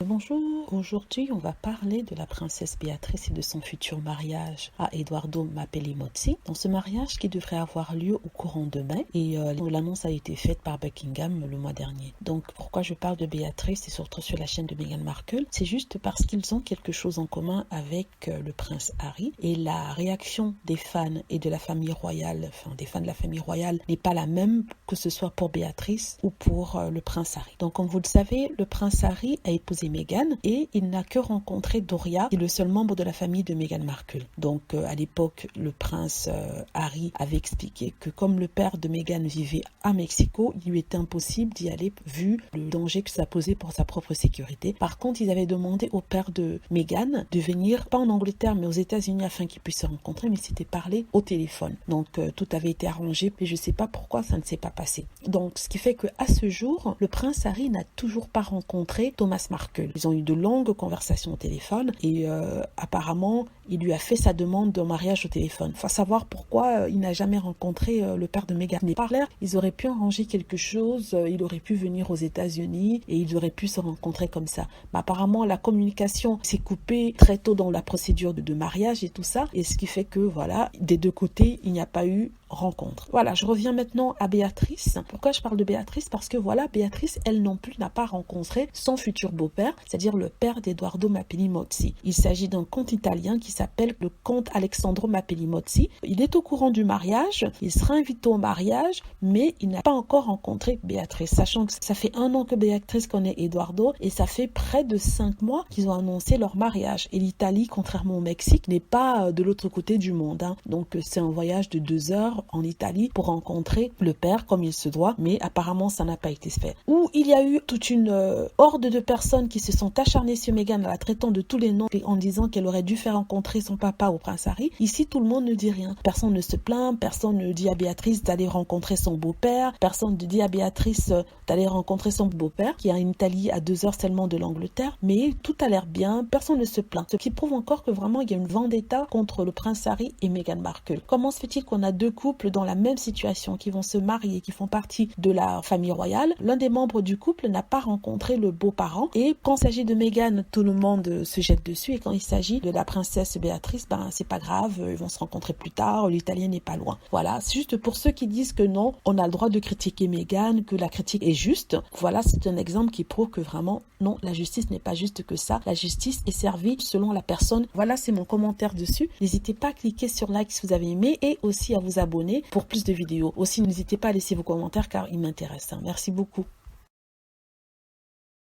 Bonjour, aujourd'hui on va parler de la princesse Béatrice et de son futur mariage à Edoardo Mapelli-Mozzi. Dans ce mariage qui devrait avoir lieu au courant de mai et l'annonce a été faite par Buckingham le mois dernier. Donc pourquoi je parle de Béatrice et surtout sur la chaîne de Meghan Markle, c'est juste parce qu'ils ont quelque chose en commun avec le prince Harry et la réaction des fans et de la famille royale, des fans de la famille royale n'est pas la même que ce soit pour Béatrice ou pour le prince Harry. Donc comme vous le savez, le prince Harry a épousé Meghan et il n'a que rencontré Doria, qui est le seul membre de la famille de Meghan Markle. Donc à l'époque, le prince Harry avait expliqué que comme le père de Meghan vivait à Mexico, il lui était impossible d'y aller vu le danger que ça posait pour sa propre sécurité. Par contre, ils avaient demandé au père de Meghan de venir, pas en Angleterre, mais aux États-Unis afin qu'ils puissent se rencontrer, mais c'était parlé au téléphone. Donc tout avait été arrangé, mais je ne sais pas pourquoi ça ne s'est pas passé. Donc ce qui fait qu'à ce jour, le prince Harry n'a toujours pas rencontré Thomas Markle. Ils ont eu de longues conversations au téléphone et apparemment, il lui a fait sa demande de mariage au téléphone. Il faut savoir pourquoi il n'a jamais rencontré le père de Meghan. Mais par l'air, ils auraient pu arranger quelque chose, il aurait pu venir aux États-Unis et ils auraient pu se rencontrer comme ça. Mais apparemment, la communication s'est coupée très tôt dans la procédure de mariage et tout ça. Et ce qui fait que, voilà, des deux côtés, il n'y a pas eu rencontre. Voilà, je reviens maintenant à Béatrice. Pourquoi je parle de Béatrice? Parce que voilà, Béatrice, elle non plus n'a pas rencontré son futur beau-père, c'est-à-dire le père d'Edoardo Mapelli-Mozzi. Il s'agit d'un comte italien qui s'appelle le comte Alessandro Mapelli-Mozzi. Il est au courant du mariage, il sera invité au mariage, mais il n'a pas encore rencontré Béatrice, sachant que ça fait 1 an que Béatrice connaît Edoardo et ça fait près de 5 mois qu'ils ont annoncé leur mariage. Et l'Italie, contrairement au Mexique, n'est pas de l'autre côté du monde. Donc c'est un voyage de 2 heures en Italie pour rencontrer le père comme il se doit, mais apparemment ça n'a pas été fait. Où il y a eu toute une horde de personnes qui se sont acharnées sur Meghan en la traitant de tous les noms et en disant qu'elle aurait dû faire rencontrer son papa au prince Harry. Ici tout le monde ne dit rien, personne ne se plaint, personne ne dit à Béatrice d'aller rencontrer son beau-père, personne ne dit à Béatrice d'aller rencontrer son beau-père qui est en Italie à 2 heures seulement de l'Angleterre, mais tout a l'air bien, personne ne se plaint, ce qui prouve encore que vraiment il y a une vendetta contre le prince Harry et Meghan Markle. Comment se fait-il qu'on a 2 couples dans la même situation qui vont se marier, qui font partie de la famille royale? L'un des membres du couple n'a pas rencontré le beau-parent et quand il s'agit de Meghan, tout le monde se jette dessus et quand il s'agit de la princesse Béatrice, c'est pas grave, ils vont se rencontrer plus tard, l'Italien n'est pas loin. Voilà, c'est juste pour ceux qui disent que non, on a le droit de critiquer Meghan, que la critique est juste. Voilà, c'est un exemple qui prouve que vraiment, non, la justice n'est pas juste que ça. La justice est servie selon la personne. Voilà, c'est mon commentaire dessus. N'hésitez pas à cliquer sur like si vous avez aimé et aussi à vous abonner pour plus de vidéos. Aussi, n'hésitez pas à laisser vos commentaires car ils m'intéressent. Merci beaucoup.